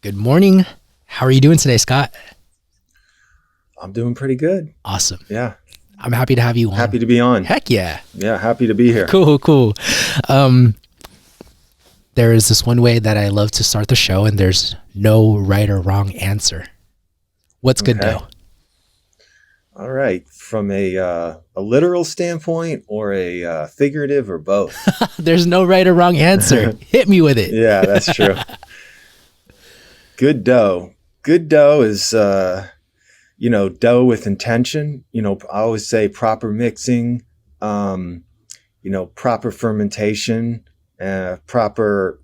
Good morning. How are you doing today, Scott? I'm doing pretty good. Awesome. Yeah. I'm happy to have you on. Happy to be on. Heck yeah. Yeah. Happy to be here. Cool. There is this one way that I love to start the show, and there's no right or wrong answer. What's good Okay. dough? All right. From a literal standpoint or a figurative or both? There's no right or wrong answer. Hit me with it. Yeah, that's true. Good dough. Good dough is, dough with intention. I always say proper mixing, proper fermentation, proper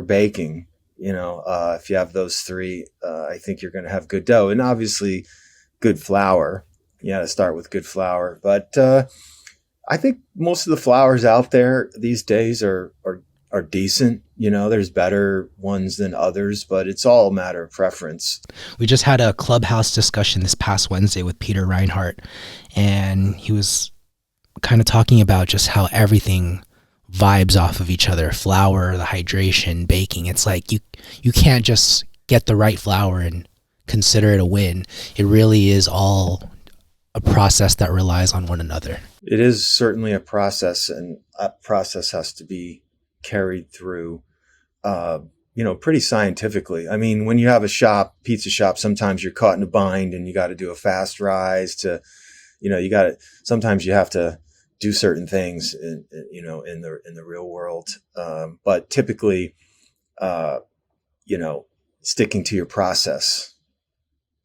baking. If you have those three, I think you're going to have good dough. And obviously good flour. You got to start with good flour. But I think most of the flours out there these days are decent. There's better ones than others, but it's all a matter of preference. We just had a clubhouse discussion this past Wednesday with Peter Reinhardt, and he was kind of talking about just how everything vibes off of each other. Flour, the hydration, baking. It's like you can't just get the right flour and consider it a win. It really is all a process that relies on one another. It is certainly a process, and a process has to be carried through, pretty scientifically. I mean, when you have a pizza shop, sometimes you're caught in a bind and you got to do a fast rise to, sometimes you have to do certain things in the real world. But typically, sticking to your process,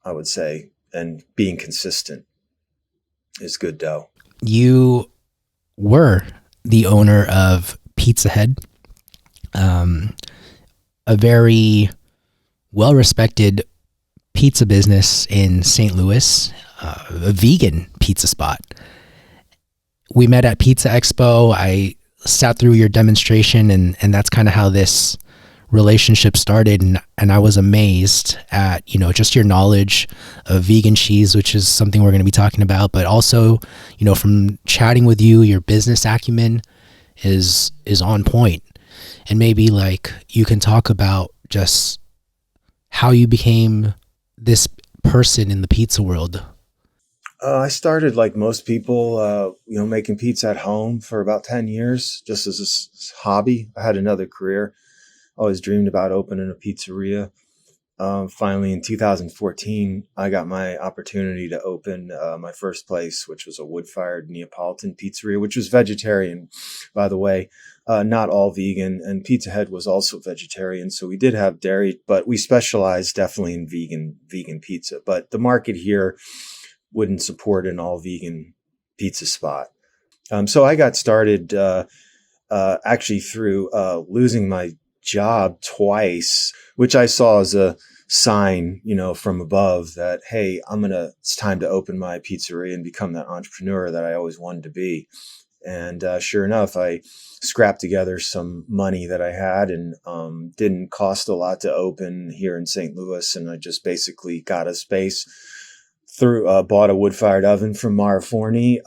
I would say, and being consistent is good dough. You were the owner of Pizza Head, a very well-respected pizza business in St. Louis, a vegan pizza spot. We met at Pizza Expo. I sat through your demonstration, and that's kind of how this relationship started. And I was amazed at, just your knowledge of vegan cheese, which is something we're going to be talking about, but also, from chatting with you, your business acumen is on point. And maybe you can talk about just how you became this person in the pizza world. I started like most people, making pizza at home for about 10 years, just as a hobby. I had another career. I always dreamed about opening a pizzeria. Finally, in 2014, I got my opportunity to open my first place, which was a wood-fired Neapolitan pizzeria, which was vegetarian, by the way, not all vegan. And Pizza Head was also vegetarian, so we did have dairy, but we specialized definitely in vegan pizza. But the market here wouldn't support an all-vegan pizza spot. So I got started actually through losing my job twice, which I saw as a sign, from above that, hey, it's time to open my pizzeria and become that entrepreneur that I always wanted to be. And sure enough, I scrapped together some money that I had, and didn't cost a lot to open here in St. Louis. And I just basically got a space bought a wood-fired oven from Mara Forney.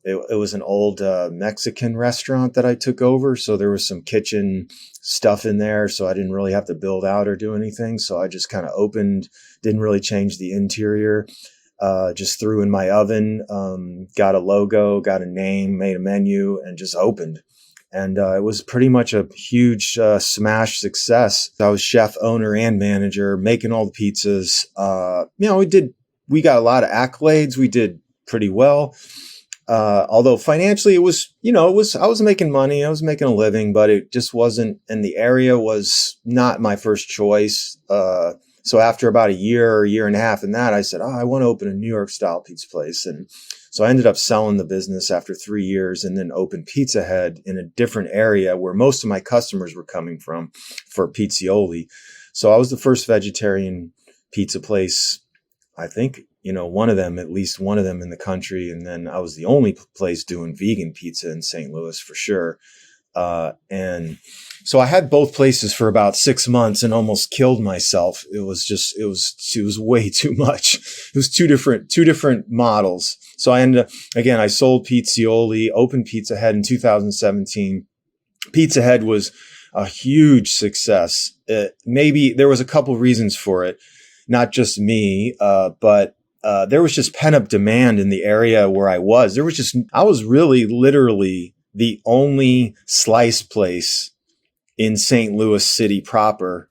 It was an old Mexican restaurant that I took over. So there was some kitchen stuff in there. So I didn't really have to build out or do anything. So I just kind of opened, didn't really change the interior, just threw in my oven, got a logo, got a name, made a menu, and just opened. And it was pretty much a huge smash success. I was chef, owner, and manager, making all the pizzas. We got a lot of accolades. We did pretty well. Although financially I was making money, I was making a living, but it just wasn't, and the area was not my first choice. So after about a year and a half in that, I said, I want to open a New York style pizza place. And so I ended up selling the business after 3 years, and then opened Pizza Head in a different area where most of my customers were coming from for pizzioli. So I was the first vegetarian pizza place, I think, at least one of them in the country. And then I was the only place doing vegan pizza in St. Louis for sure. And so I had both places for about 6 months and almost killed myself. It was way too much. It was two different models. So I ended up, again, I sold Pizzioli, opened Pizza Head in 2017. Pizza Head was a huge success. Maybe there was a couple reasons for it, not just me, but there was just pent up demand in the area where I was. I was really literally the only slice place in St. Louis City proper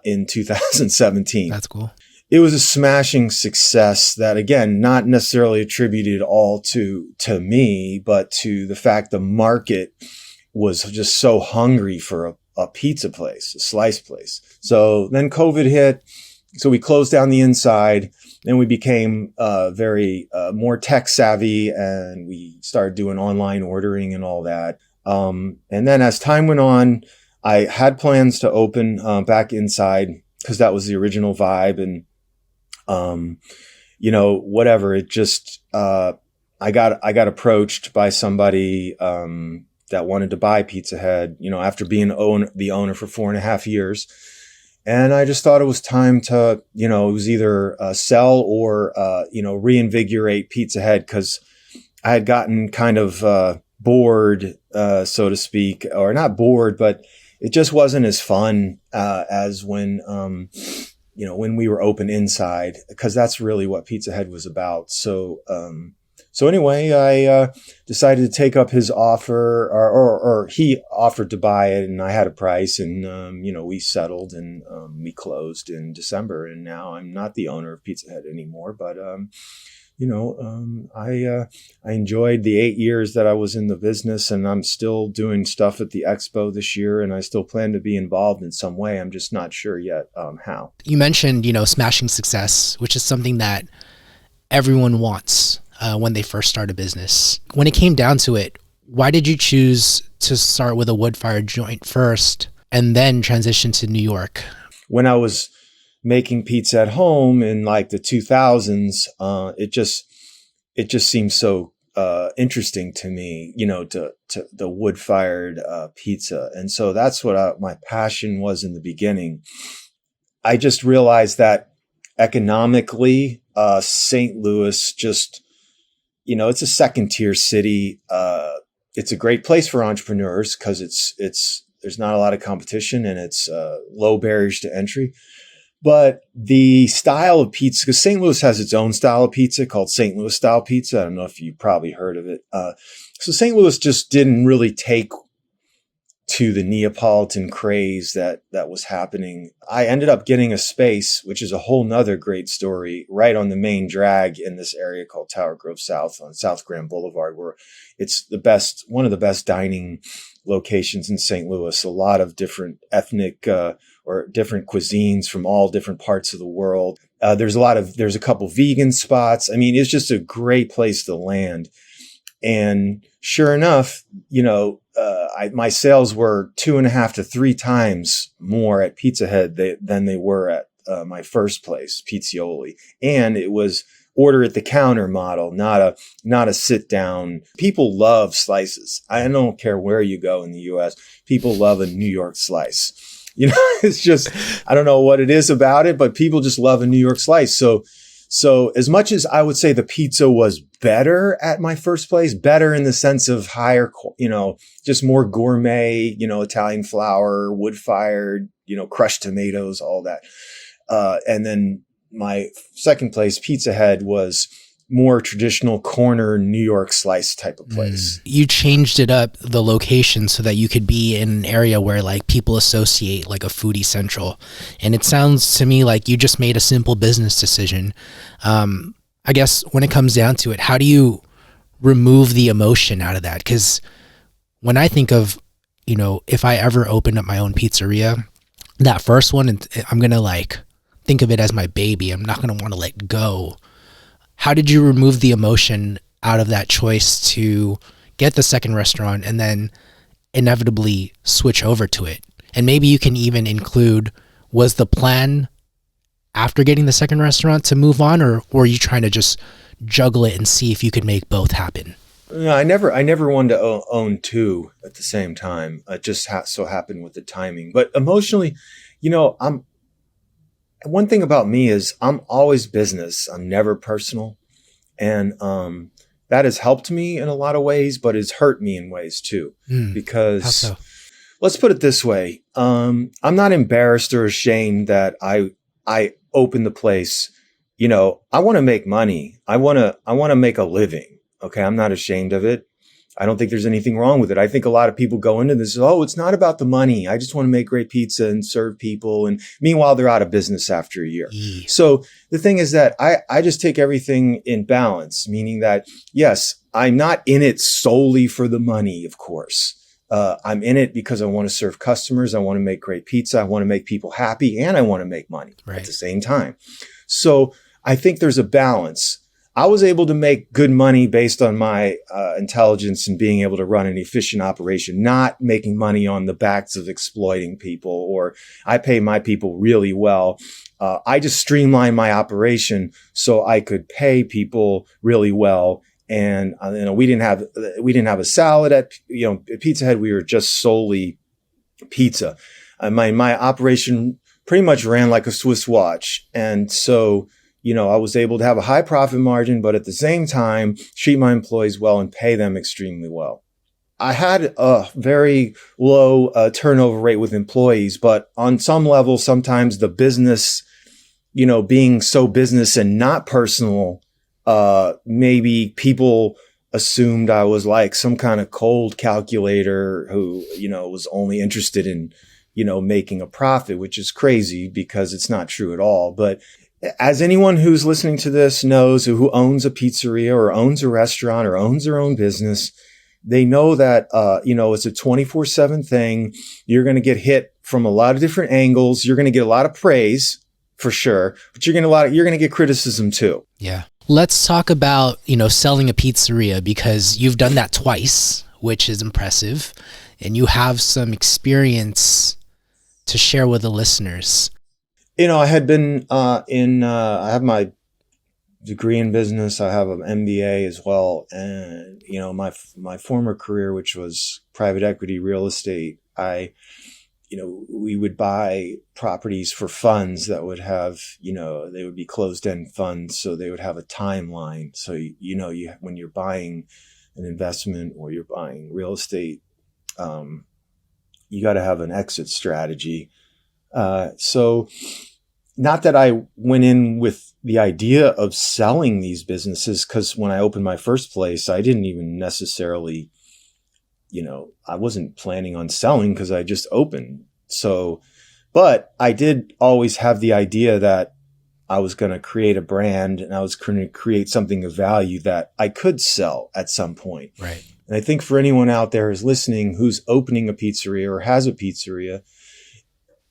in 2017. That's cool. It was a smashing success that, again, not necessarily attributed all to me, but to the fact the market was just so hungry for a pizza place, a slice place. So then COVID hit. So we closed down the inside. Then we became very more tech savvy, and we started doing online ordering and all that. And then as time went on, I had plans to open back inside because that was the original vibe. And whatever. It just, I got approached by somebody, that wanted to buy Pizza Head, after being the owner for 4.5 years. And I just thought it was time to, it was either sell or, reinvigorate Pizza Head, because I had gotten kind of bored, so to speak, or not bored, but it just wasn't as fun as when we were open inside, because that's really what Pizza Head was about. So anyway, I decided to take up his offer, or he offered to buy it, and I had a price, and we settled, and we closed in December, and now I'm not the owner of Pizza Head anymore. But I enjoyed the 8 years that I was in the business, and I'm still doing stuff at the expo this year, and I still plan to be involved in some way. I'm just not sure yet how. You mentioned, smashing success, which is something that everyone wants when they first start a business. When it came down to it, why did you choose to start with a wood-fired joint first and then transition to New York? When I was making pizza at home in like the 2000s, it just seemed so interesting to me, to the wood-fired pizza. And so that's what my passion was in the beginning. I just realized that economically, St. Louis just, it's a second tier city. It's a great place for entrepreneurs because there's not a lot of competition, and it's low barriers to entry. But the style of pizza, because St. Louis has its own style of pizza called St. Louis style pizza. I don't know if you've probably heard of it. So St. Louis just didn't really take to the Neapolitan craze that was happening. I ended up getting a space, which is a whole nother great story, right on the main drag in this area called Tower Grove South on South Grand Boulevard, where it's one of the best dining locations in St. Louis. A lot of different ethnic or different cuisines from all different parts of the world. There's a couple vegan spots. I mean, it's just a great place to land. And sure enough, my sales were 2.5 to 3 times more at Pizza Head than they were at my first place, Pizzioli. And it was order at the counter model, not a sit down. People love slices. I don't care where you go in the US. People love a New York slice. It's just, I don't know what it is about it, but people just love a New York slice. So as much as I would say the pizza was better at my first place, better in the sense of higher, just more gourmet, Italian flour, wood fired, crushed tomatoes, all that. And then my second place, Pizza Head, was more traditional corner New York slice type of place. You changed it up, the location, so that you could be in an area where like people associate like a foodie central. And it sounds to me like you just made a simple business decision. I guess when it comes down to it, how do you remove the emotion out of that? Because when I think of, if I ever opened up my own pizzeria, that first one, I'm going to think of it as my baby. I'm not going to want to let go. How did you remove the emotion out of that choice to get the second restaurant and then inevitably switch over to it? And maybe you can even include, was the plan after getting the second restaurant to move on, or were you trying to just juggle it and see if you could make both happen? No, I never wanted to own two at the same time. It just so happened with the timing. But emotionally, one thing about me is I'm always business. I'm never personal. And that has helped me in a lot of ways, but it's hurt me in ways too. How Because so? let's put it this way. I'm not embarrassed or ashamed that I opened the place. I want to make money. I want to make a living. Okay. I'm not ashamed of it. I don't think there's anything wrong with it. I think a lot of people go into this, oh, it's not about the money. I just want to make great pizza and serve people. And meanwhile, they're out of business after a year. Yeah. So the thing is that I just take everything in balance, meaning that, yes, I'm not in it solely for the money, of course. I'm in it because I want to serve customers. I want to make great pizza. I want to make people happy, and I want to make money at the same time. So I think there's a balance. I was able to make good money based on my intelligence and being able to run an efficient operation, not making money on the backs of exploiting people, or I pay my people really well. I just streamlined my operation so I could pay people really well. And we didn't have a salad at Pizza Hut. We were just solely pizza. My operation pretty much ran like a Swiss watch, and so I was able to have a high profit margin, but at the same time treat my employees well and pay them extremely well. I had a very low turnover rate with employees, but on some level, sometimes the business, being so business and not personal. Maybe people assumed I was like some kind of cold calculator who, was only interested in, making a profit, which is crazy because it's not true at all. But as anyone who's listening to this knows, who owns a pizzeria or owns a restaurant or owns their own business, they know that, it's a 24/7 thing. You're going to get hit from a lot of different angles. You're going to get a lot of praise for sure, but you're going to get criticism too. Yeah. Let's talk about, selling a pizzeria, because you've done that twice, which is impressive, and you have some experience to share with the listeners. I had been I have my degree in business. I have an MBA as well. And, my former career, which was private equity real estate, we would buy properties for funds that would have, they would be closed-end funds. So they would have a timeline. So, when you're buying an investment or you're buying real estate, you got to have an exit strategy. So not that I went in with the idea of selling these businesses, because when I opened my first place, I didn't even necessarily, I wasn't planning on selling because I just opened. So, but I did always have the idea that I was going to create a brand and I was going to create something of value that I could sell at some point. Right. And I think for anyone out there who's listening, who's opening a pizzeria or has a pizzeria,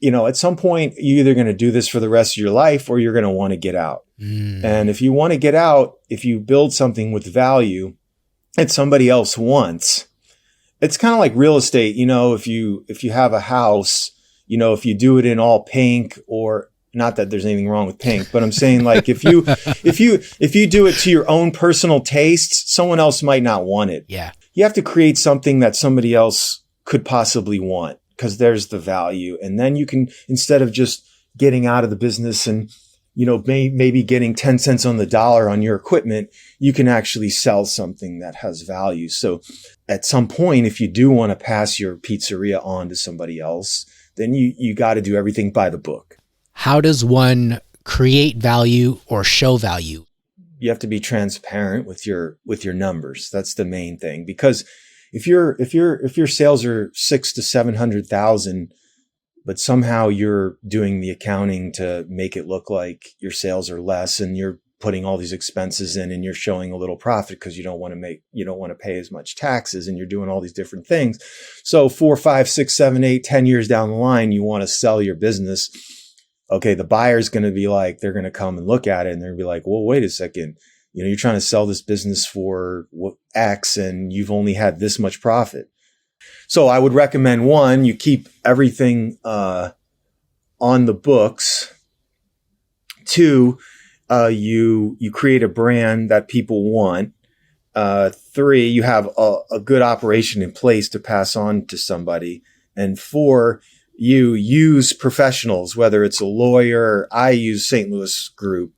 at some point, you're either going to do this for the rest of your life or you're going to want to get out. And if you want to get out, if you build something with value that somebody else wants, it's kind of like real estate. If you have a house, if you do it in all pink, or not that there's anything wrong with pink, but I'm saying like if you do it to your own personal tastes, someone else might not want it. Yeah. You have to create something that somebody else could possibly want, because there's the value. And then you can, instead of just getting out of the business and, maybe getting 10 cents on the dollar on your equipment, you can actually sell something that has value. So at some point, if you do want to pass your pizzeria on to somebody else, then you got to do everything by the book. How does one create value or show value? You have to be transparent with your numbers. That's the main thing, because if your sales are 600,000 to 700,000, but somehow you're doing the accounting to make it look like your sales are less, and you're putting all these expenses in, and you're showing a little profit because you don't want to pay as much taxes, and you're doing all these different things. So 4, 5, 6, 7, 8, 10 years down the line, you want to sell your business. Okay, the buyer's going to be like, they're going to come and look at it, and they're going to be like, well, wait a second. You're trying to sell this business for X, and you've only had this much profit. So I would recommend, one, you keep everything on the books. 2, you create a brand that people want. 3, you have a good operation in place to pass on to somebody. And 4, you use professionals, whether it's a lawyer. I use St. Louis Group,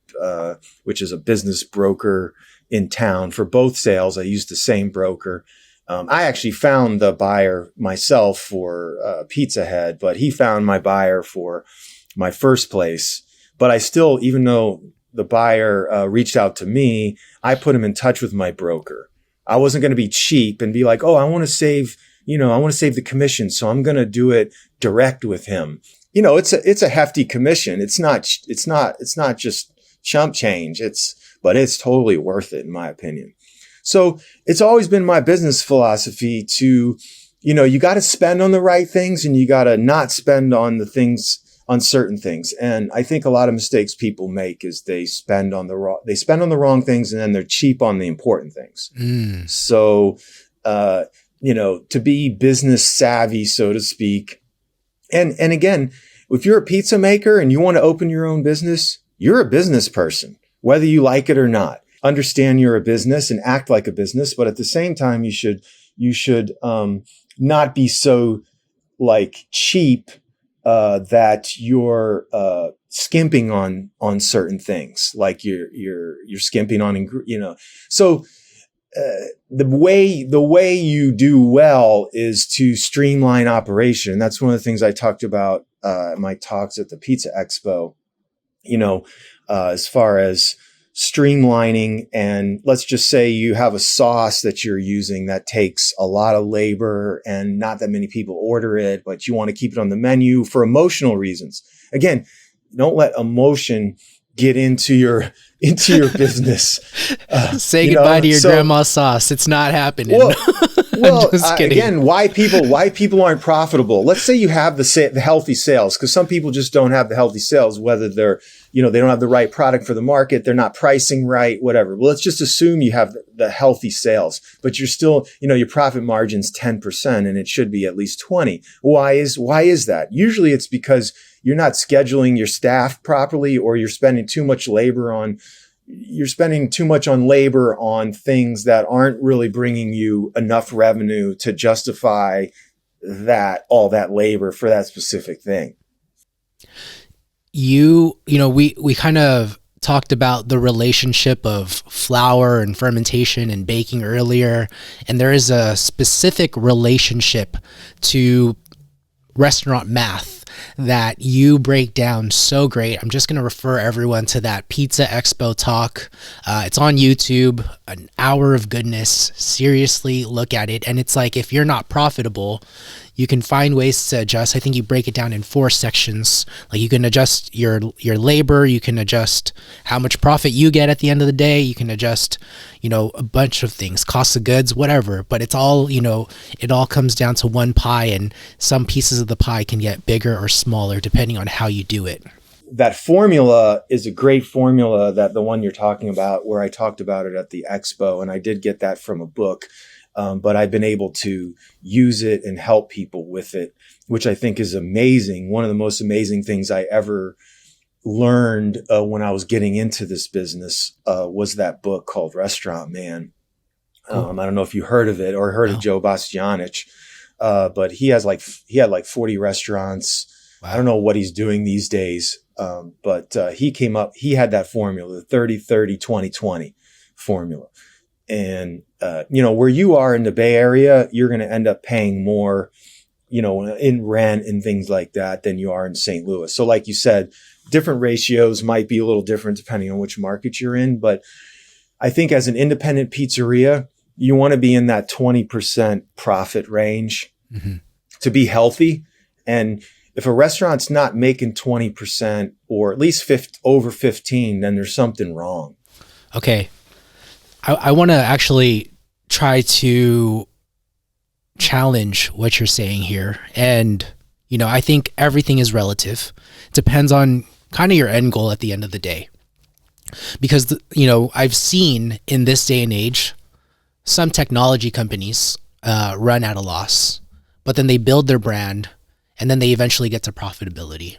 which is a business broker in town for both sales. I use the same broker. I actually found the buyer myself for Pizza Head, but he found my buyer for my first place. But I still, even though the buyer reached out to me, I put him in touch with my broker. I wasn't going to be cheap and be like, oh, I want to save the commission, so I'm going to do it direct with him. It's a hefty commission. It's not just chump change. But it's totally worth it in my opinion. So it's always been my business philosophy to, you got to spend on the right things and you got to not spend on certain things. And I think a lot of mistakes people make is they spend on the wrong things, and then they're cheap on the important things. So, to be business savvy, so to speak. And again, if you're a pizza maker and you want to open your own business, you're a business person, whether you like it or not. Understand you're a business and act like a business, but at the same time, you should not be so like cheap that you're skimping on certain things, like you're skimping on, So the way you do well is to streamline operation. That's one of the things I talked about in my talks at the Pizza Expo. As far as streamlining, and let's just say you have a sauce that you're using that takes a lot of labor and not that many people order it, but you want to keep it on the menu for emotional reasons. Again, don't let emotion get into your business. Say goodbye to your grandma's sauce. It's not happening. Well, again, why people aren't profitable? Let's say you have the healthy sales, because some people just don't have the healthy sales, whether they're, they don't have the right product for the market, they're not pricing right, whatever. Well, let's just assume you have the healthy sales, but you're still, your profit margin's 10% and it should be at least 20. Why is that? Usually it's because you're not scheduling your staff properly, or you're spending too much on labor on things that aren't really bringing you enough revenue to justify all that labor for that specific thing. We kind of talked about the relationship of flour and fermentation and baking earlier, and there is a specific relationship to restaurant math that you break down so great. I'm just going to refer everyone to that Pizza Expo talk. It's on YouTube, an hour of goodness. Seriously, look at it. And it's like, if you're not profitable, you can find ways to adjust. I think you break it down in 4 sections. Like, you can adjust your labor, you can adjust how much profit you get at the end of the day, you can adjust, a bunch of things, cost of goods, whatever. But it's all, it all comes down to one pie, and some pieces of the pie can get bigger or smaller depending on how you do it. That formula is a great formula, that the one you're talking about, where I talked about it at the expo, and I did get that from a book. But I've been able to use it and help people with it, which I think is amazing. One of the most amazing things I ever learned when I was getting into this business was that book called Restaurant Man. I don't know if you heard of it or heard of Joe Bastianich, but he had like 40 restaurants. Wow. I don't know what he's doing these days, but he had that formula, the 30-30-20-20 formula. And, where you are in the Bay Area, you're going to end up paying more, in rent and things like that than you are in St. Louis. So like you said, different ratios might be a little different depending on which market you're in. But I think as an independent pizzeria, you want to be in that 20% profit range to be healthy. And if a restaurant's not making 20% or at least over 15, then there's something wrong. Okay. I want to actually try to challenge what you're saying here. And, I think everything is relative. It depends on kind of your end goal at the end of the day. Because, I've seen in this day and age, some technology companies run at a loss, but then they build their brand and then they eventually get to profitability.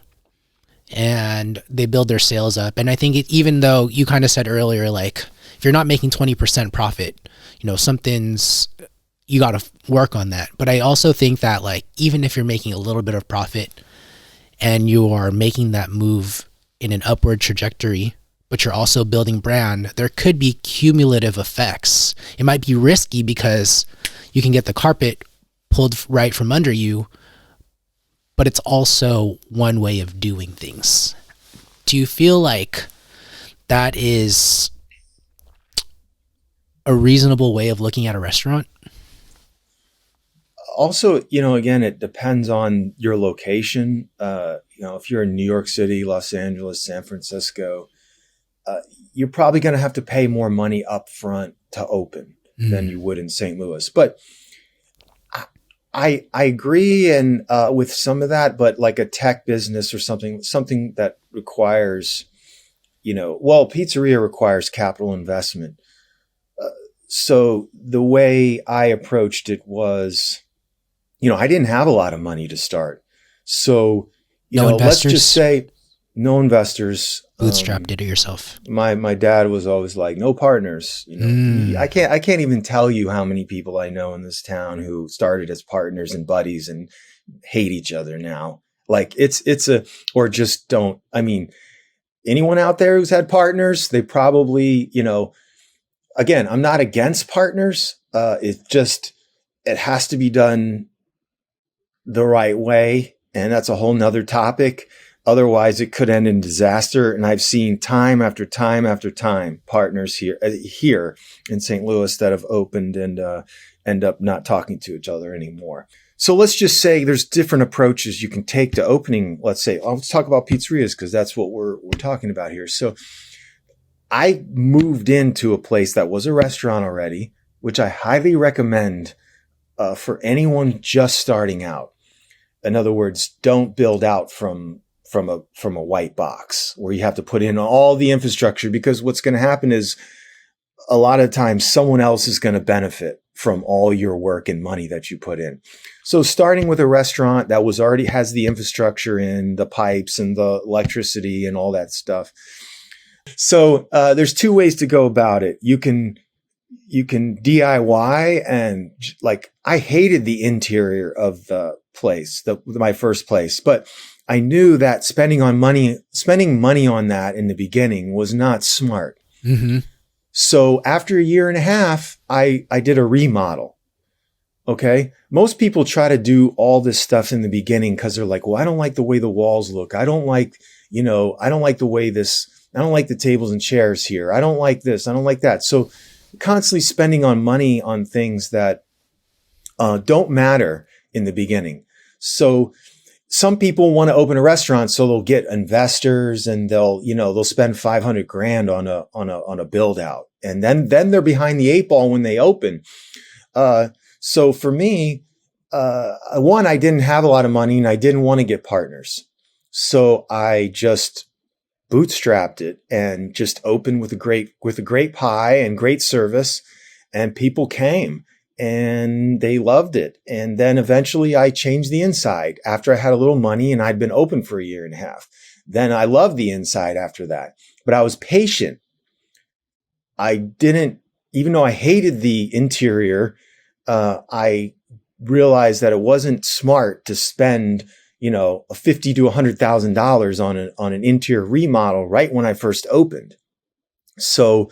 And they build their sales up. And I think even though you kind of said earlier, like, if you're not making 20% profit, you got to work on that. But I also think that, like, even if you're making a little bit of profit and you are making that move in an upward trajectory, but you're also building brand, there could be cumulative effects. It might be risky because you can get the carpet pulled right from under you, but it's also one way of doing things. Do you feel like that is a reasonable way of looking at a restaurant? Also, again, it depends on your location. If you're in New York City, Los Angeles, San Francisco, you're probably going to have to pay more money up front to open than you would in St. Louis. But I agree and with some of that, but like a tech business or something that requires, pizzeria requires capital investment. So the way I approached it was, I didn't have a lot of money to start. So, let's just say no investors. Bootstrapped it yourself. My dad was always like, no partners. I can't even tell you how many people I know in this town who started as partners and buddies and hate each other now. Like or just don't. I mean, anyone out there who's had partners, they probably, again, I'm not against partners. It has to be done the right way. And that's a whole nother topic. Otherwise, it could end in disaster. And I've seen time after time after time partners here in St. Louis that have opened and end up not talking to each other anymore. So let's just say there's different approaches you can take to opening. Let's talk about pizzerias because that's what we're talking about here. So I moved into a place that was a restaurant already, which I highly recommend for anyone just starting out. In other words, don't build out from a white box where you have to put in all the infrastructure, because what's going to happen is a lot of times someone else is going to benefit from all your work and money that you put in. So starting with a restaurant that already has the infrastructure in the pipes and the electricity and all that stuff. So there's two ways to go about it. You can DIY, and like I hated the interior of the place, my first place, but I knew that spending money on that in the beginning was not smart. Mm-hmm. So after a year and a half, I did a remodel. Okay. Most people try to do all this stuff in the beginning because they're like, well, I don't like the way the walls look. I don't like the tables and chairs here. I don't like this. I don't like that. So constantly spending on money on things that don't matter in the beginning. So some people want to open a restaurant, so they'll get investors and they'll spend $500,000 on a build out. And then they're behind the eight ball when they open. So for me, I didn't have a lot of money and I didn't want to get partners. So I just bootstrapped it and just opened with a great pie and great service, and people came and they loved it. And then eventually I changed the inside after I had a little money and I'd been open for a year and a half. Then I loved the inside after that, but I was patient. Even though I hated the interior, I realized that it wasn't smart to spend $50,000 to $100,000 on an interior remodel right when I first opened. So,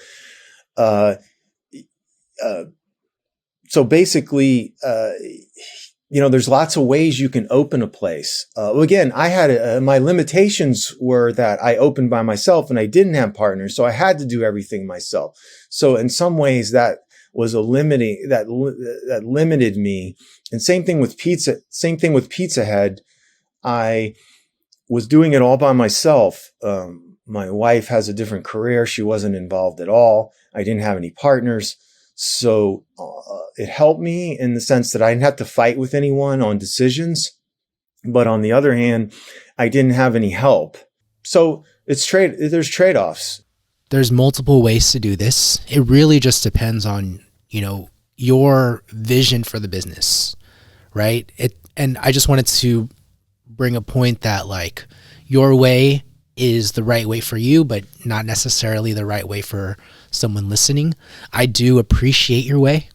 basically, there's lots of ways you can open a place. Again, I had my limitations were that I opened by myself and I didn't have partners, so I had to do everything myself. So in some ways, that was that limited me. And same thing with Pizza Head. I was doing it all by myself. My wife has a different career. She wasn't involved at all. I didn't have any partners. So it helped me in the sense that I didn't have to fight with anyone on decisions. But on the other hand, I didn't have any help. So there's trade-offs. There's multiple ways to do this. It really just depends on, your vision for the business, right? And I just wanted to bring a point that like your way is the right way for you, but not necessarily the right way for someone listening. I do appreciate your way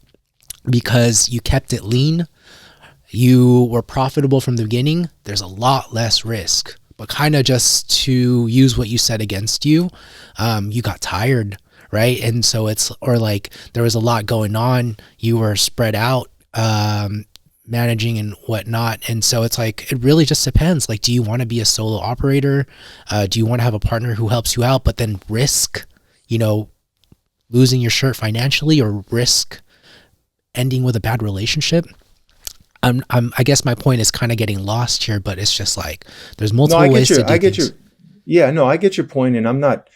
because you kept it lean. You were profitable from the beginning. There's a lot less risk but kind of just to use what you said against you, you got tired, right? And so or like there was a lot going on, you were spread out, managing and whatnot. And so it's like, it really just depends. Like, do you want to be a solo operator? Do you want to have a partner who helps you out, but then risk, losing your shirt financially, or risk ending with a bad relationship? I guess my point is kind of getting lost here, but it's just like, there's multiple ways to do things. I get your point. And I'm not,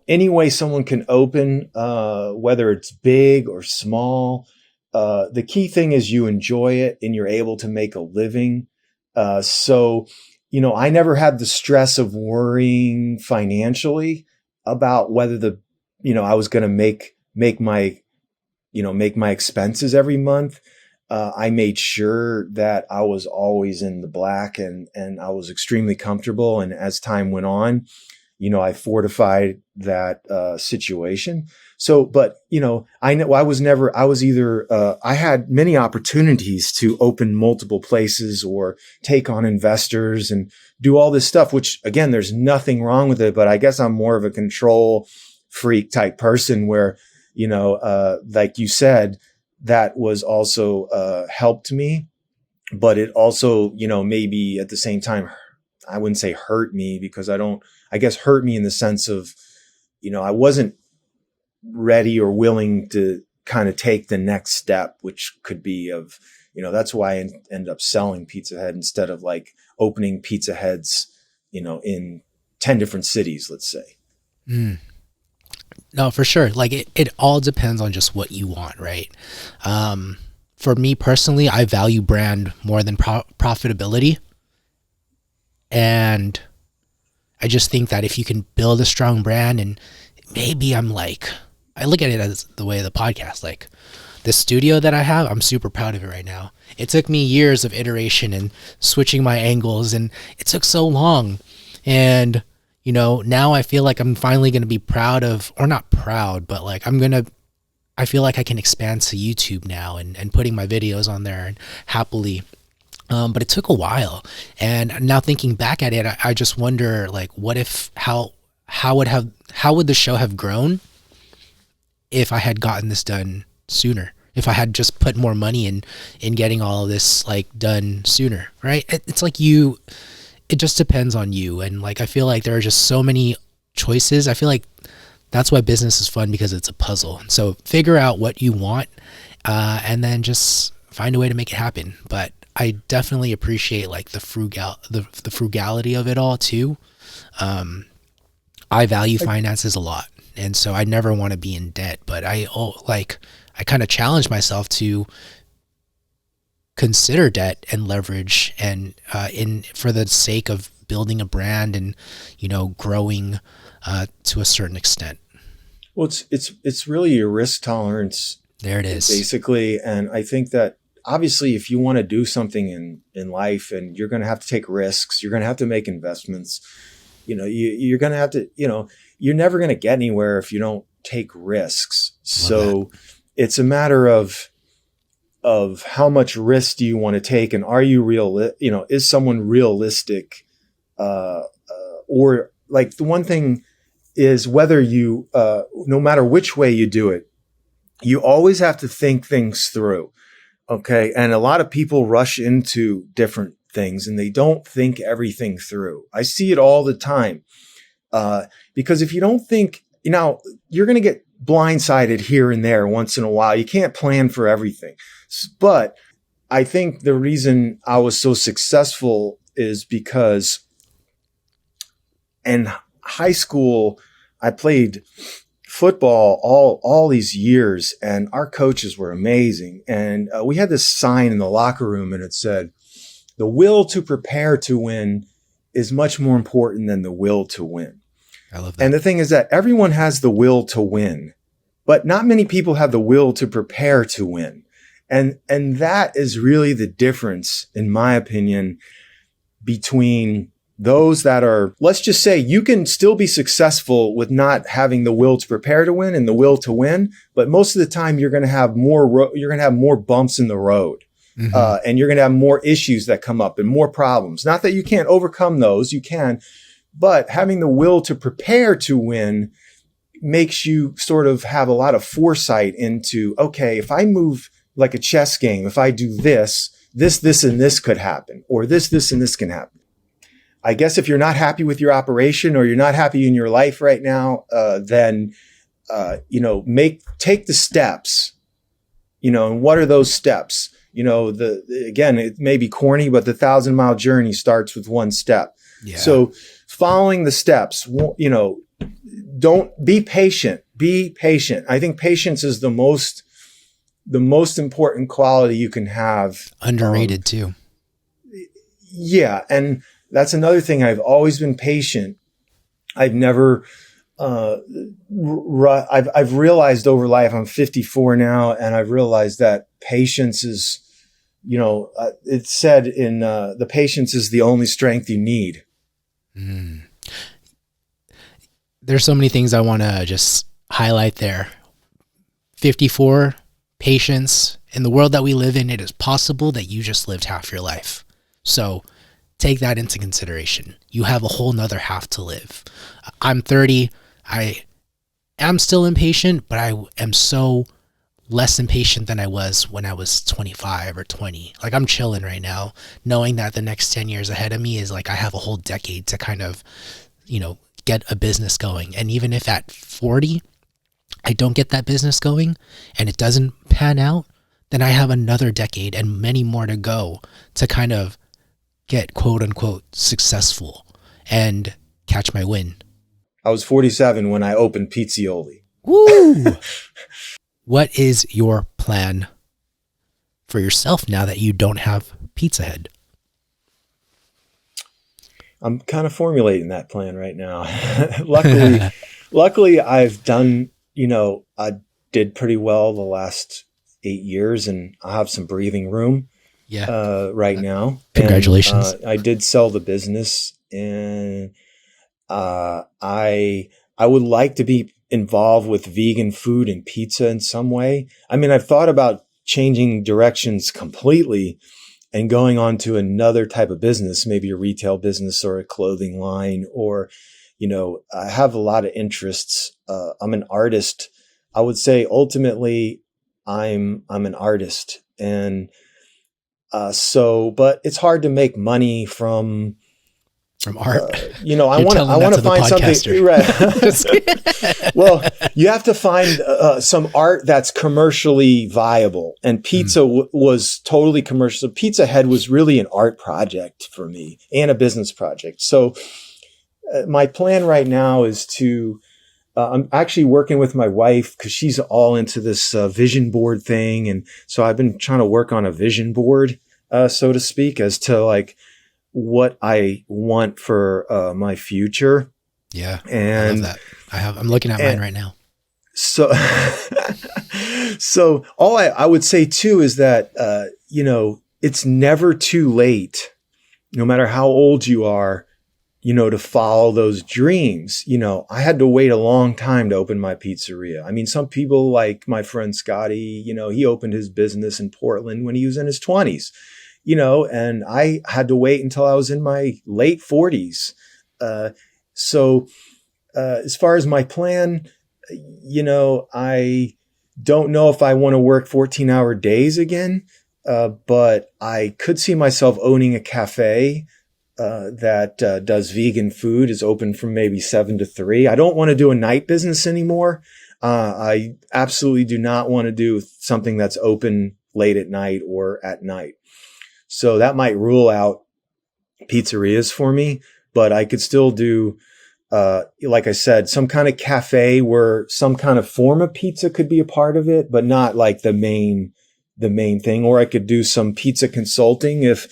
any way someone can open, whether it's big or small, the key thing is you enjoy it and you're able to make a living. So, I never had the stress of worrying financially about whether I was going to make my expenses every month. I made sure that I was always in the black, and I was extremely comfortable. And as time went on, I fortified that situation. So, but, I had many opportunities to open multiple places or take on investors and do all this stuff, which again, there's nothing wrong with it, but I guess I'm more of a control freak type person where, like you said, that was also helped me, but it also, maybe at the same time, I wouldn't say hurt me, because I guess hurt me in the sense of, I wasn't ready or willing to kind of take the next step, which could be that's why I ended up selling Pizza Head instead of like opening Pizza Heads, in 10 different cities, let's say. Mm. No, for sure. Like it all depends on just what you want, right? For me personally, I value brand more than profitability. And I just think that if you can build a strong brand, and maybe I look at it as the way of the podcast, like the studio that I have, I'm super proud of it right now. It took me years of iteration and switching my angles, and it took so long. And now I feel like I'm finally going to be proud of, or not proud, but like I feel like I can expand to YouTube now and putting my videos on there and happily. But it took a while. And now thinking back at it, I just wonder, like, how would the show have grown if I had gotten this done sooner? If I had just put more money in getting all of this like done sooner, right? It's like it just depends on you. And like, I feel like there are just so many choices. I feel like that's why business is fun, because it's a puzzle. So figure out what you want, and then just find a way to make it happen. But I definitely appreciate like the frugality of it all too. I value finances a lot. And so I never want to be in debt, but I kind of challenge myself to consider debt and leverage, and for the sake of building a brand and growing to a certain extent. Well, it's really your risk tolerance. There it is, basically. And I think that obviously, if you want to do something in life, and you're going to have to take risks, you're going to have to make investments. You're going to have to. You're never going to get anywhere if you don't take risks. So it's a matter of how much risk do you want to take, and are you is someone realistic, or like the one thing is whether you, no matter which way you do it, you always have to think things through. Okay. And a lot of people rush into different things and they don't think everything through. I see it all the time. Because if you don't think, you're going to get blindsided here and there once in a while. You can't plan for everything. But I think the reason I was so successful is because in high school, I played football all these years, and our coaches were amazing. And we had this sign in the locker room, and it said, "The will to prepare to win is much more important than the will to win." I love that. And the thing is that everyone has the will to win, but not many people have the will to prepare to win. And that is really the difference, in my opinion, between those that are, let's just say, you can still be successful with not having the will to prepare to win and the will to win, but most of the time you're going to have more bumps in the road. And you're going to have more issues that come up and more problems. Not that you can't overcome those, you can, but having the will to prepare to win makes you sort of have a lot of foresight into, okay, if I move like a chess game, if I do this, and this could happen, or this, and this can happen. I guess if you're not happy with your operation or you're not happy in your life right now, then, take the steps, and what are those steps? Again, it may be corny, but the 1,000-mile journey starts with one step. Yeah. So following the steps, don't be patient, I think patience is the most important quality you can have. Underrated too. Yeah. And that's another thing. I've always been patient. I've never, I've realized over life, I'm 54 now, and I've realized that patience is, it's said in, the patience is the only strength you need. There's so many things I want to just highlight there. 54, patience. In the world that we live in, it is possible that you just lived half your life. So take that into consideration. You have a whole nother half to live. I'm 30. I am still impatient, but I am so less impatient than I was when I was 25 or 20. Like, I'm chilling right now, knowing that the next 10 years ahead of me is like, I have a whole decade to kind of, get a business going. And even if at 40, I don't get that business going and it doesn't pan out, then I have another decade and many more to go to kind of get quote unquote successful and catch my win. I was 47 when I opened Pizzioli. Woo! What is your plan for yourself now that you don't have Pizza Head? I'm kind of formulating that plan right now. Luckily I've done, I did pretty well the last 8 years and I have some breathing room right now. Congratulations. And, I did sell the business and I would like to be involved with vegan food and pizza in some way. I mean, I've thought about changing directions completely and going on to another type of business, maybe a retail business or a clothing line, or, I have a lot of interests. I'm an artist. I would say ultimately I'm an artist. And, but it's hard to make money from art. I want to find something, right? Well, you have to find some art that's commercially viable, and pizza was totally commercial. Pizza Head was really an art project for me and a business project. So my plan right now is to, I'm actually working with my wife because she's all into this vision board thing. And so I've been trying to work on a vision board, so to speak, as to like what I want for my future. Yeah. And I love that. I'm looking at mine right now. So, so all I would say too is that, it's never too late, no matter how old you are, to follow those dreams. I had to wait a long time to open my pizzeria. I mean, some people like my friend Scotty, he opened his business in Portland when he was in his 20s. And I had to wait until I was in my late 40s. So as far as my plan, I don't know if I want to work 14-hour days again, but I could see myself owning a cafe that does vegan food, is open from maybe 7 to 3. I don't want to do a night business anymore. I absolutely do not want to do something that's open late at night or at night. So that might rule out pizzerias for me, but I could still do, like I said, some kind of cafe where some kind of form of pizza could be a part of it, but not like the main thing. Or I could do some pizza consulting if,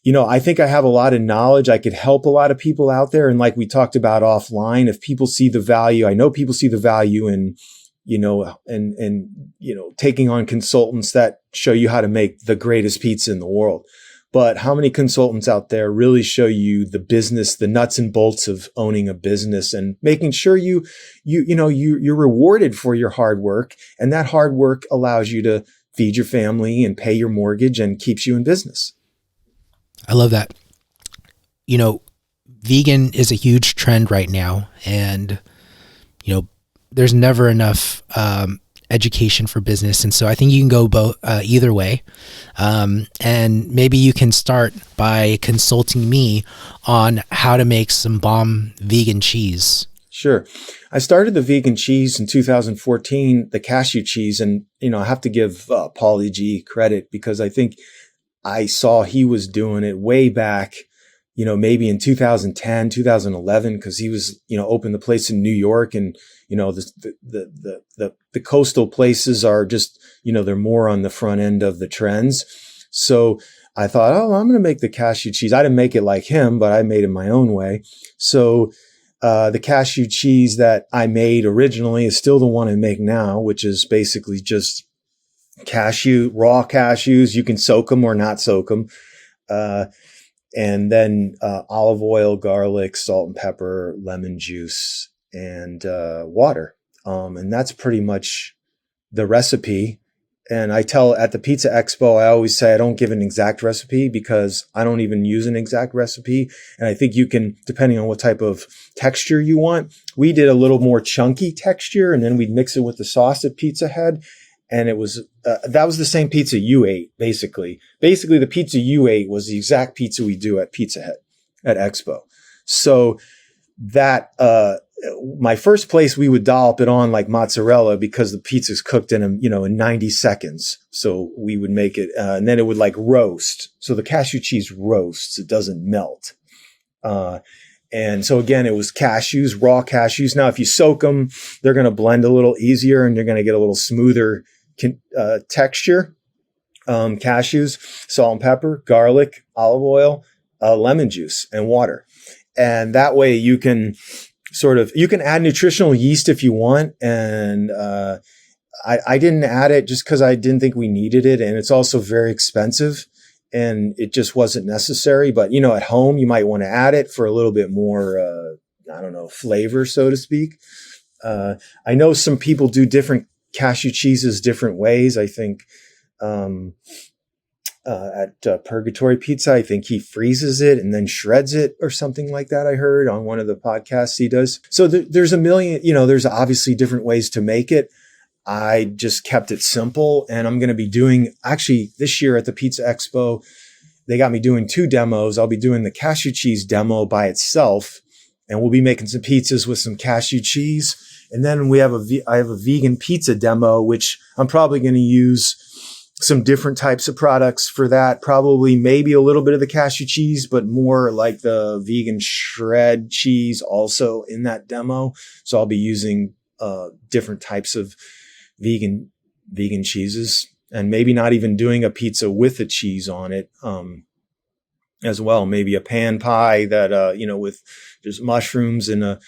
I think I have a lot of knowledge. I could help a lot of people out there. And like we talked about offline, if people see the value, I know people see the value in, taking on consultants that show you how to make the greatest pizza in the world. But how many consultants out there really show you the business, the nuts and bolts of owning a business and making sure you're rewarded for your hard work. And that hard work allows you to feed your family and pay your mortgage and keeps you in business. I love that. You know, vegan is a huge trend right now, and there's never enough education for business, and so I think you can go both either way. And maybe you can start by consulting me on how to make some bomb vegan cheese. Sure. I started the vegan cheese in 2014, the cashew cheese, and I have to give Paulie G credit, because I think I saw he was doing it way back, maybe in 2010, 2011, because he was, opened the place in New York, and the coastal places are just, they're more on the front end of the trends. So I thought, oh, I'm going to make the cashew cheese. I didn't make it like him, but I made it my own way. So the cashew cheese that I made originally is still the one I make now, which is basically just raw cashews. You can soak them or not soak them. And then olive oil, garlic, salt and pepper, lemon juice, and water. And that's pretty much the recipe. And I tell at the Pizza Expo, I always say I don't give an exact recipe, because I don't even use an exact recipe. And I think you can, depending on what type of texture you want, we did a little more chunky texture, and then we'd mix it with the sauce at Pizza Head. And it was, that was the same pizza you ate, basically. Basically, the pizza you ate was the exact pizza we do at Pizza Head at Expo. So that, my first place, we would dollop it on like mozzarella, because the pizza's cooked in 90 seconds. So we would make it, and then it would like roast. So the cashew cheese roasts, it doesn't melt. And so again, it was cashews, raw cashews. Now, if you soak them, they're going to blend a little easier, and you're going to get a little smoother texture. Cashews, salt and pepper, garlic, olive oil, lemon juice, and water. And that way you can you can add nutritional yeast if you want. And I didn't add it just because I didn't think we needed it. And it's also very expensive, and it just wasn't necessary. But, at home, you might want to add it for a little bit more, flavor, so to speak. I know some people do different cashew cheeses different ways. I think at Purgatory Pizza, I think he freezes it and then shreds it or something like that. I heard on one of the podcasts he does. So there's a million, there's obviously different ways to make it. I just kept it simple, and I'm going to be doing, actually this year at the Pizza Expo, they got me doing 2 demos. I'll be doing the cashew cheese demo by itself, and we'll be making some pizzas with some cashew cheese. And then I have a vegan pizza demo, which I'm probably going to use some different types of products for that. Probably maybe a little bit of the cashew cheese, but more like the vegan shred cheese also in that demo. So I'll be using different types of vegan cheeses, and maybe not even doing a pizza with the cheese on it as well. Maybe a pan pie that with just mushrooms, and a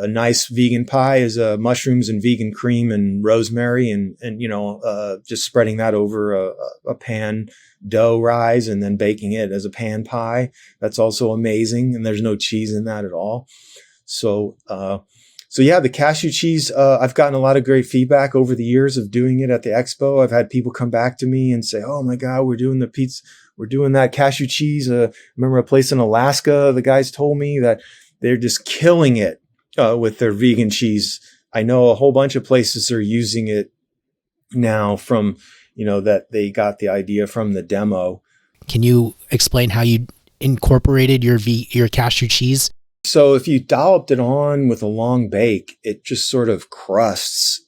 nice vegan pie is mushrooms and vegan cream and rosemary, and just spreading that over a pan dough rise, and then baking it as a pan pie. That's also amazing, and there's no cheese in that at all. So yeah, the cashew cheese, I've gotten a lot of great feedback over the years of doing it at the expo. I've had people come back to me and say, oh my God, we're doing the pizza. We're doing that cashew cheese. Remember a place in Alaska, the guys told me that they're just killing it with their vegan cheese. I know a whole bunch of places are using it now from, that they got the idea from the demo. Can you explain how you incorporated your cashew cheese? So if you dolloped it on with a long bake, it just sort of crusts.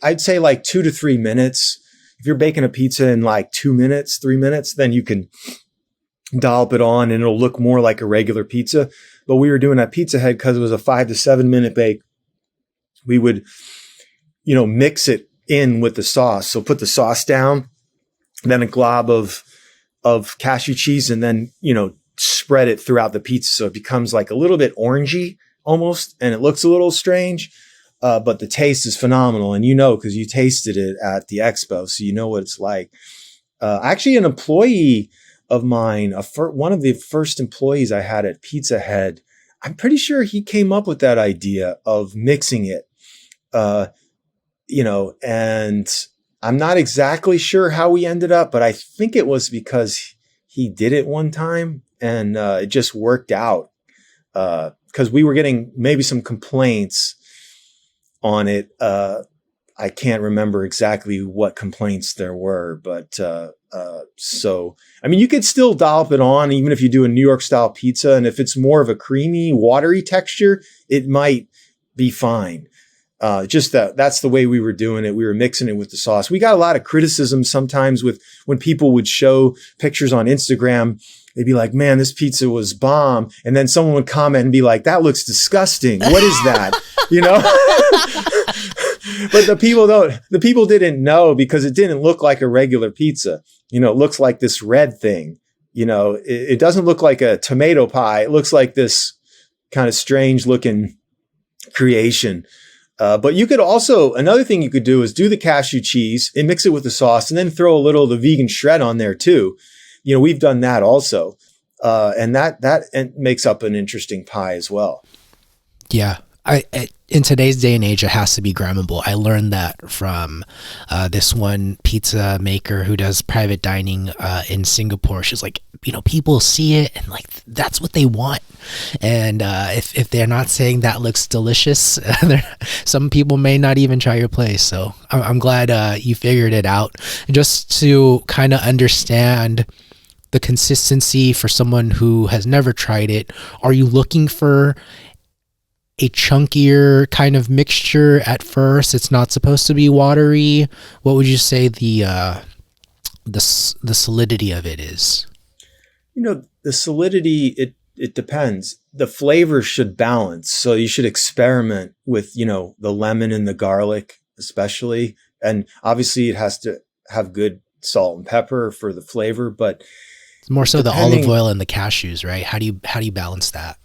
I'd say like 2 to 3 minutes. If you're baking a pizza in like 2 minutes, 3 minutes, then you can dollop it on and it'll look more like a regular pizza. But we were doing at Pizza Head because it was a 5 to 7 minute bake. We would, mix it in with the sauce. So put the sauce down, then a glob of cashew cheese, and then, spread it throughout the pizza. So it becomes like a little bit orangey almost, and it looks a little strange. But the taste is phenomenal. And because you tasted it at the expo, so you know what it's like. Actually, an employee of mine, one of the first employees I had at Pizza Head, I'm pretty sure he came up with that idea of mixing it, and I'm not exactly sure how we ended up, but I think it was because he did it one time and it just worked out. Because we were getting maybe some complaints on it. I can't remember exactly what complaints there were, but so, I mean, you could still dollop it on even if you do a New York style pizza. And if it's more of a creamy, watery texture, it might be fine. Just that's the way we were doing it. We were mixing it with the sauce. We got a lot of criticism sometimes with when people would show pictures on Instagram. They'd be like, man, this pizza was bomb. And then someone would comment and be like, that looks disgusting. What is that? You know? But the people didn't know because it didn't look like a regular pizza. You know, it looks like this red thing. You know, it doesn't look like a tomato pie. It looks like this kind of strange looking creation. But you could also, another thing you could do is do the cashew cheese and mix it with the sauce and then throw a little of the vegan shred on there too. You know, we've done that also. And that makes up an interesting pie as well. Yeah. In today's day and age, it has to be grammable. I learned that from this one pizza maker who does private dining in Singapore. She's like, you know, people see it and like that's what they want. And if they're not saying that looks delicious, some people may not even try your place. So I'm glad you figured it out. Just to kind of understand the consistency for someone who has never tried it, are you looking for a chunkier kind of mixture at first? It's not supposed to be watery. What would you say the solidity of it is? You know, the solidity, it depends. The flavor should balance. So you should experiment with, you know, the lemon and the garlic, especially. And obviously it has to have good salt and pepper for the flavor, but it's more so the olive oil and the cashews, right? How do you balance that?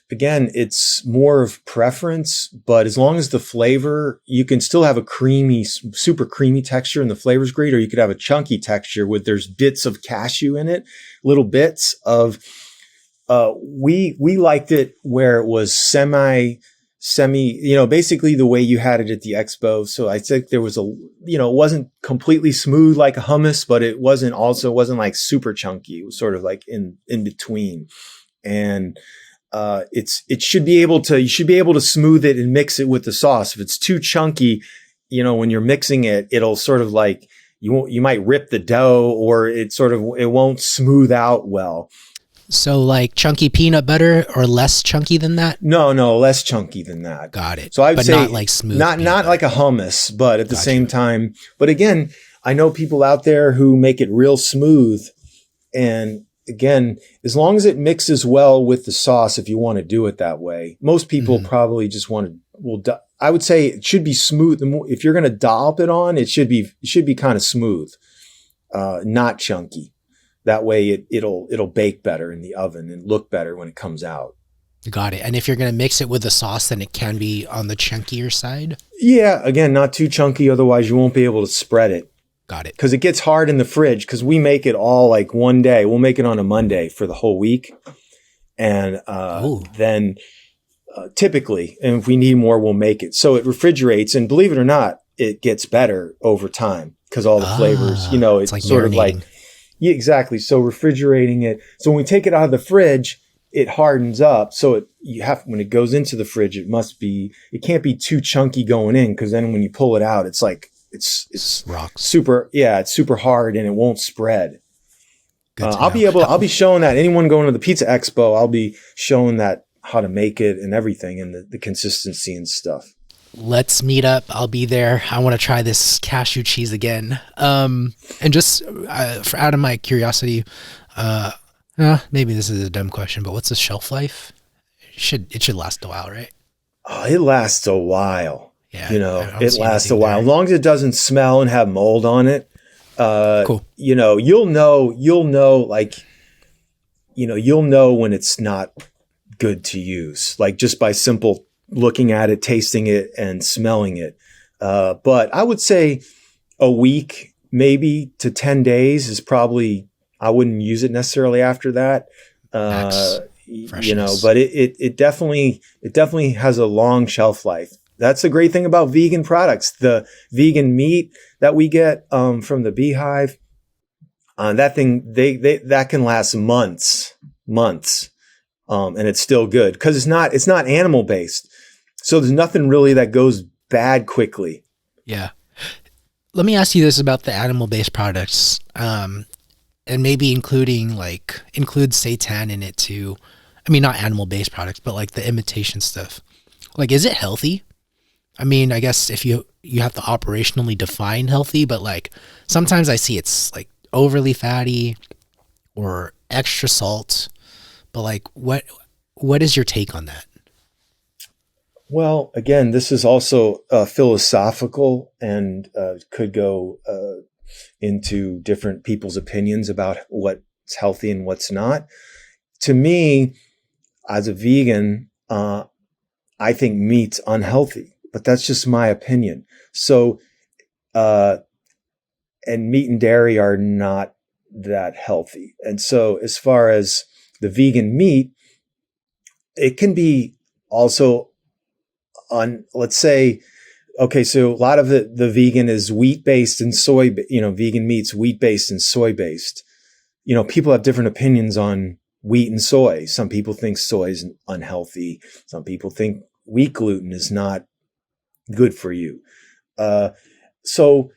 Again, it's more of preference, but as long as the flavor, you can still have a creamy, super creamy texture and the flavor's great, or you could have a chunky texture with there's bits of cashew in it, little bits of, we liked it where it was semi, you know, basically the way you had it at the expo. So I think there was it wasn't completely smooth like a hummus, but it wasn't like super chunky. It was sort of like in between. And you should be able to smooth it and mix it with the sauce. If it's too chunky, you know, when you're mixing it, it'll sort of like you might rip the dough, or it won't smooth out well. So like chunky peanut butter or less chunky than that? No, less chunky than that. Got it. So I would say not like smooth. Not like a hummus, but at the same time. But again, I know people out there who make it real smooth, and again, as long as it mixes well with the sauce, if you want to do it that way, most people probably just I would say it should be smooth. If you're going to dollop it on, it should be kind of smooth, not chunky. That way it'll bake better in the oven and look better when it comes out. Got it. And if you're going to mix it with the sauce, then it can be on the chunkier side? Yeah. Again, not too chunky. Otherwise you won't be able to spread it. Got it. Because it gets hard in the fridge, because we make it all like one day. We'll make it on a Monday for the whole week. And then typically, and if we need more, we'll make it. So it refrigerates. And believe it or not, it gets better over time because all the flavors, you know, it's like sort marinating. Of like, yeah, exactly. So refrigerating it. So when we take it out of the fridge, it hardens up. So when it goes into the fridge, it can't be too chunky going in, because then when you pull it out, it's like, it's rocks. It's super hard and it won't spread. I'll be showing that anyone going to the pizza expo, I'll be showing that how to make it and everything and the consistency and stuff. Let's meet up. I'll be there. I want to try this cashew cheese again. And just out of my curiosity, maybe this is a dumb question, but what's the shelf life? It should last a while, right? Oh, it lasts a while. Yeah, you know, it lasts a while. As long as it doesn't smell and have mold on it. Cool. You know, you'll know when it's not good to use, like just by simple looking at it, tasting it, and smelling it. But I would say a week, maybe to 10 days is probably, I wouldn't use it necessarily after that. You know, but it definitely has a long shelf life. That's the great thing about vegan products. The vegan meat that we get from the beehive, that thing that can last months, and it's still good because it's not animal based. So there's nothing really that goes bad quickly. Yeah. Let me ask you this about the animal-based products, and maybe include seitan in it too. I mean, not animal-based products, but like the imitation stuff. Like, is it healthy? I mean, I guess if you have to operationally define healthy, but like sometimes I see it's like overly fatty or extra salt. But like, what is your take on that? Well, again, this is also philosophical and could go into different people's opinions about what's healthy and what's not. To me, as a vegan, I think meat's unhealthy, but that's just my opinion. So, and meat and dairy are not that healthy. And so as far as the vegan meat, it can be also let's say, okay, so a lot of the vegan is wheat-based and soy, vegan meat's wheat-based and soy-based. People have different opinions on wheat and soy. Some people think soy is unhealthy. Some people think wheat gluten is not good for you. So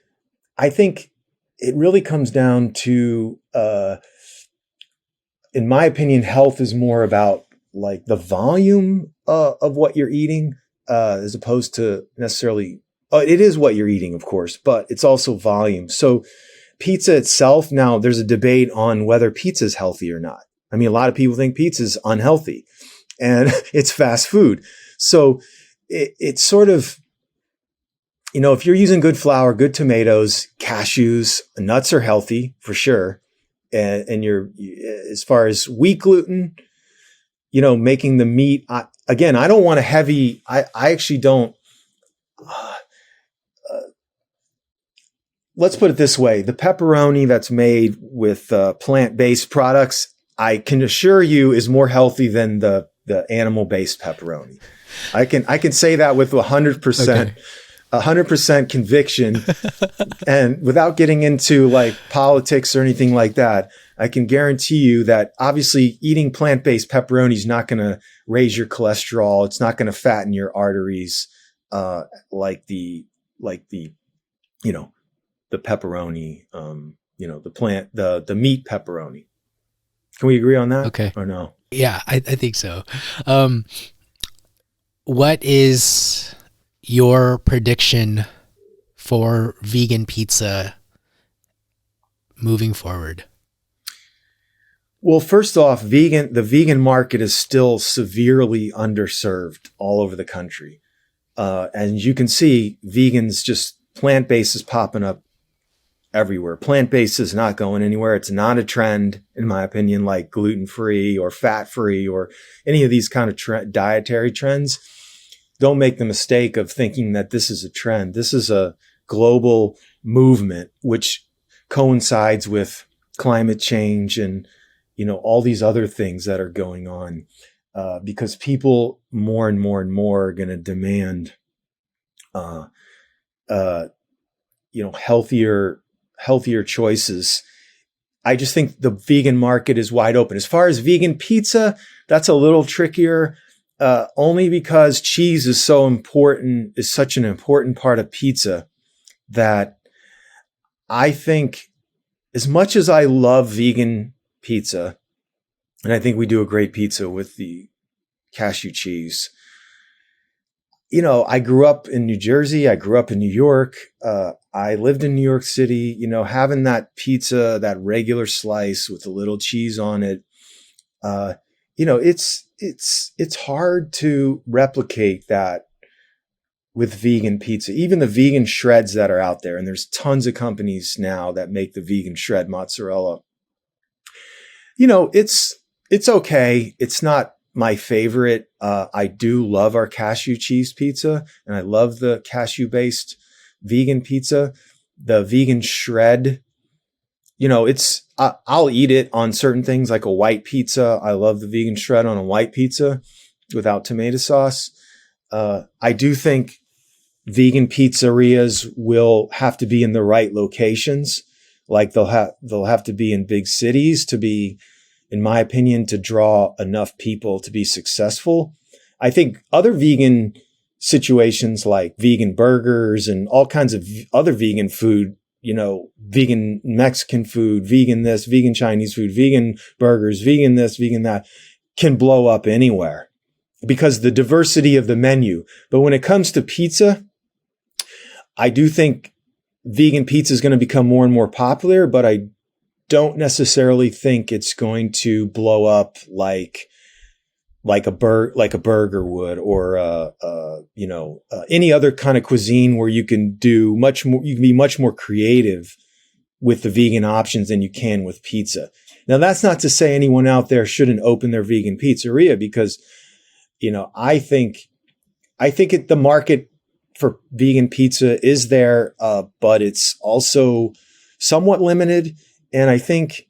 I think it really comes down to, in my opinion, health is more about like the volume of what you're eating, as opposed to necessarily, it is what you're eating, of course, but it's also volume. So pizza itself, now there's a debate on whether pizza is healthy or not. I mean, a lot of people think pizza is unhealthy and it's fast food. So it's sort of, if you're using good flour, good tomatoes, cashews, nuts are healthy for sure. And as far as wheat gluten, making the meat, again, I don't want a heavy, I actually don't, let's put it this way. The pepperoni that's made with plant-based products, I can assure you is more healthy than the animal-based pepperoni. I can say that with 100%. Okay. 100% conviction. And without getting into like politics or anything like that, I can guarantee you that obviously eating plant-based pepperoni is not going to raise your cholesterol. It's not going to fatten your arteries, like the pepperoni, the meat pepperoni. Can we agree on that? Okay. Or no? Yeah, I think so. What is your prediction for vegan pizza moving forward? Well, first off, the vegan market is still severely underserved all over the country. And you can see vegans, just plant-based is popping up everywhere. Plant-based is not going anywhere. It's not a trend, in my opinion, like gluten-free or fat-free or any of these kind of dietary trends. Don't make the mistake of thinking that this is a trend. This is a global movement, which coincides with climate change and, all these other things that are going on, because people more and more and more are going to demand, healthier choices. I just think the vegan market is wide open. As far as vegan pizza, that's a little trickier. Only because cheese is such an important part of pizza that I think, as much as I love vegan pizza, and I think we do a great pizza with the cashew cheese, I grew up in New Jersey. I grew up in New York. I lived in New York City, having that pizza, that regular slice with a little cheese on it, it's hard to replicate that with vegan pizza, even the vegan shreds that are out there. And there's tons of companies now that make the vegan shred mozzarella. It's okay. It's not my favorite. I do love our cashew cheese pizza, and I love the cashew based vegan pizza. The vegan shred, I'll eat it on certain things like a white pizza. I love the vegan shred on a white pizza without tomato sauce. I do think vegan pizzerias will have to be in the right locations. Like they'll have to be in big cities to be, in my opinion, to draw enough people to be successful. I think other vegan situations like vegan burgers and all kinds of other vegan food, vegan Mexican food, vegan this, vegan Chinese food, vegan burgers, vegan this, vegan that, can blow up anywhere because the diversity of the menu. But when it comes to pizza, I do think vegan pizza is going to become more and more popular, but I don't necessarily think it's going to blow up like a burger would, or any other kind of cuisine where you can do much more. You can be much more creative with the vegan options than you can with pizza. Now, that's not to say anyone out there shouldn't open their vegan pizzeria, because I think the market for vegan pizza is there, but it's also somewhat limited. And I think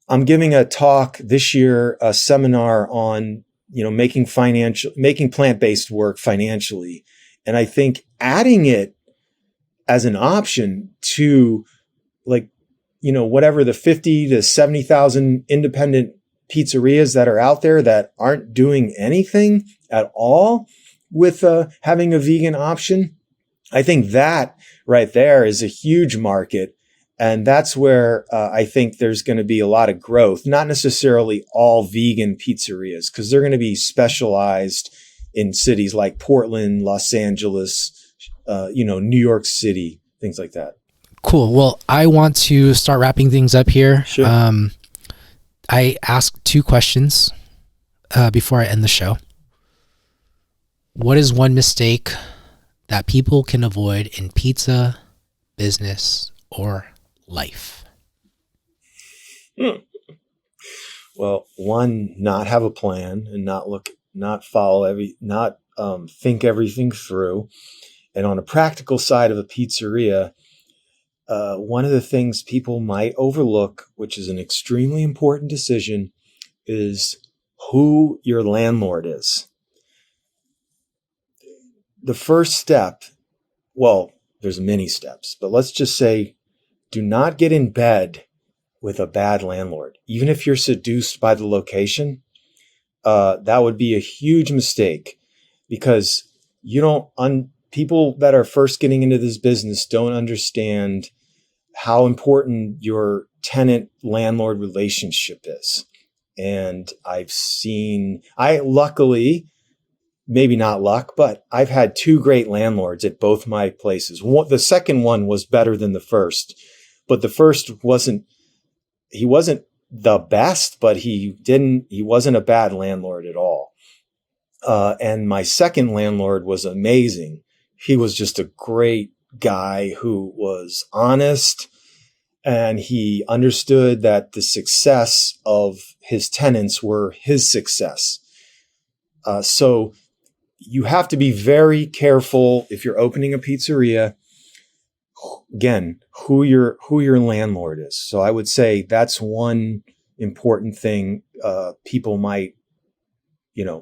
I'm giving a talk this year, a seminar on, making plant-based work financially. And I think adding it as an option to whatever the 50 to 70,000 independent pizzerias that are out there that aren't doing anything at all with having a vegan option, I think that right there is a huge market. And that's where I think there's going to be a lot of growth, not necessarily all vegan pizzerias, because they're going to be specialized in cities like Portland, Los Angeles, New York City, things like that. Cool. Well, I want to start wrapping things up here. Sure. I asked 2 questions before I end the show. What is one mistake that people can avoid in pizza, business, or life? Well, one, not have a plan and not think everything through. And on a practical side of a pizzeria, one of the things people might overlook, which is an extremely important decision, is who your landlord is. The first step, well, there's many steps, but let's just say, do not get in bed with a bad landlord. Even if you're seduced by the location, that would be a huge mistake, because people that are first getting into this business don't understand how important your tenant-landlord relationship is. And luckily, maybe not luck, but I've had 2 great landlords at both my places. The second one was better than the first, but the first wasn't the best, but he wasn't a bad landlord at all. And my second landlord was amazing. He was just a great guy who was honest, and he understood that the success of his tenants were his success. So you have to be very careful if you're opening a pizzeria. Again, who your landlord is. So I would say that's one important thing. People might,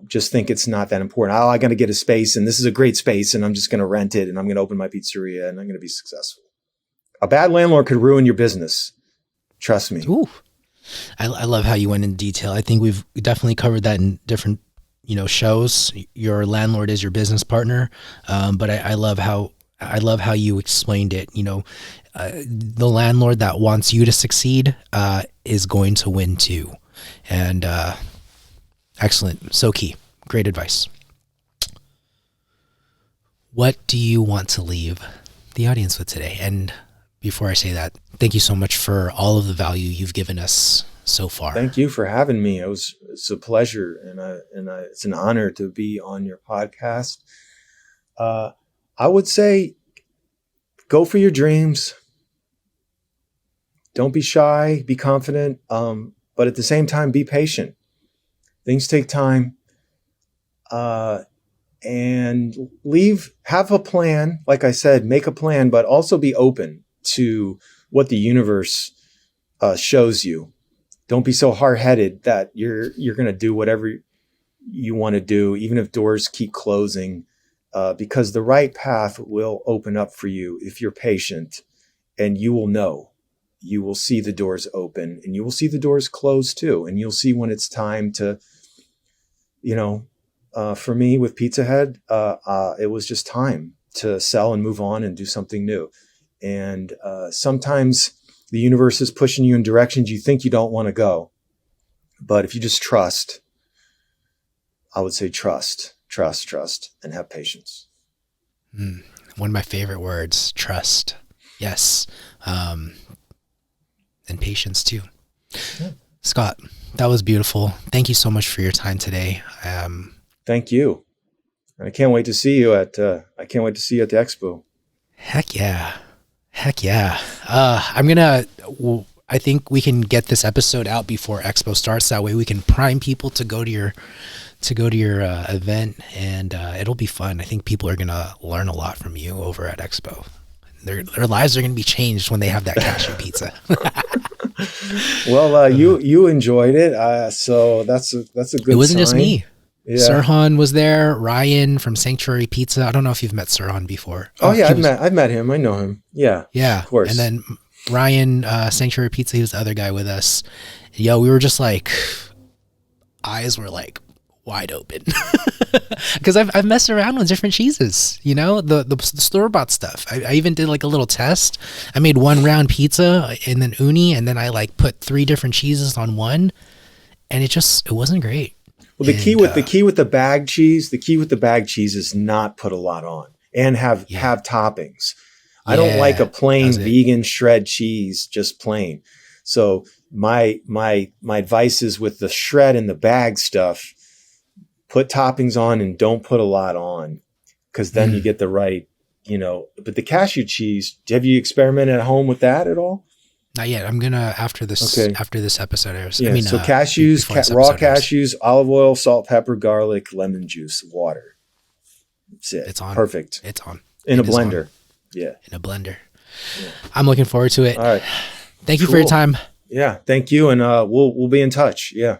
just think it's not that important. Oh, I got to get a space, and this is a great space, and I'm just going to rent it, and I'm going to open my pizzeria, and I'm going to be successful. A bad landlord could ruin your business. Trust me. Ooh, I love how you went into detail. I think we've definitely covered that in different, shows. Your landlord is your business partner, but I love how you explained it. The landlord that wants you to succeed is going to win too. And excellent. So key. Great advice. What do you want to leave the audience with today? And before I say that, thank you so much for all of the value you've given us so far. Thank you for having me. It's a pleasure, and it's an honor to be on your podcast. I would say, go for your dreams. Don't be shy. Be confident. But at the same time, be patient. Things take time. And have a plan. Like I said, make a plan, but also be open to what the universe shows you. Don't be so hard-headed that you're going to do whatever you want to do, even if doors keep closing. because the right path will open up for you if you're patient, and you will know. You will see the doors open, and you will see the doors close too. And you'll see when it's time to, for me with Pizza Head, it was just time to sell and move on and do something new. And sometimes the universe is pushing you in directions you think you don't want to go. But if you just trust, I would say trust, and have patience. One of my favorite words, trust. Yes. And patience too. Yeah. Scott, that was beautiful. Thank you so much for your time today. Thank you. I can't wait to see you at the expo. Heck yeah. I think we can get this episode out before expo starts. That way we can prime people to go to your event, and it'll be fun. I think people are going to learn a lot from you over at expo. Their lives are going to be changed when they have that cashew pizza. Well, you enjoyed it. So that's a good It wasn't sign. Just me. Yeah. Sirhan was there. Ryan from Sanctuary Pizza. I don't know if you've met Sirhan before. Oh yeah, I've met him. I know him. Yeah. Yeah. Of course. And then Ryan, Sanctuary Pizza, he was the other guy with us. Yo, we were just like, eyes were like wide open. Because I've messed around with different cheeses, the store-bought stuff. I even did like a little test. I made one round pizza and then uni, and then I like put 3 different cheeses on one, and it wasn't great. Well, the key with the bag cheese is not put a lot on and have toppings. I don't like a plain vegan shred cheese, just plain. So my advice is with the shred and the bag stuff, put toppings on and don't put a lot on, because then you get the right, but the cashew cheese, have you experimented at home with that at all? Not yet. I'm going to, after this episode airs. Yeah, so cashews, raw cashews, olive oil, salt, pepper, garlic, lemon juice, water. That's it. It's on. Perfect. It's on. In a blender. Yeah. In a blender. Yeah. I'm looking forward to it. All right. Thank you for your time. Yeah. Thank you. And we'll be in touch. Yeah.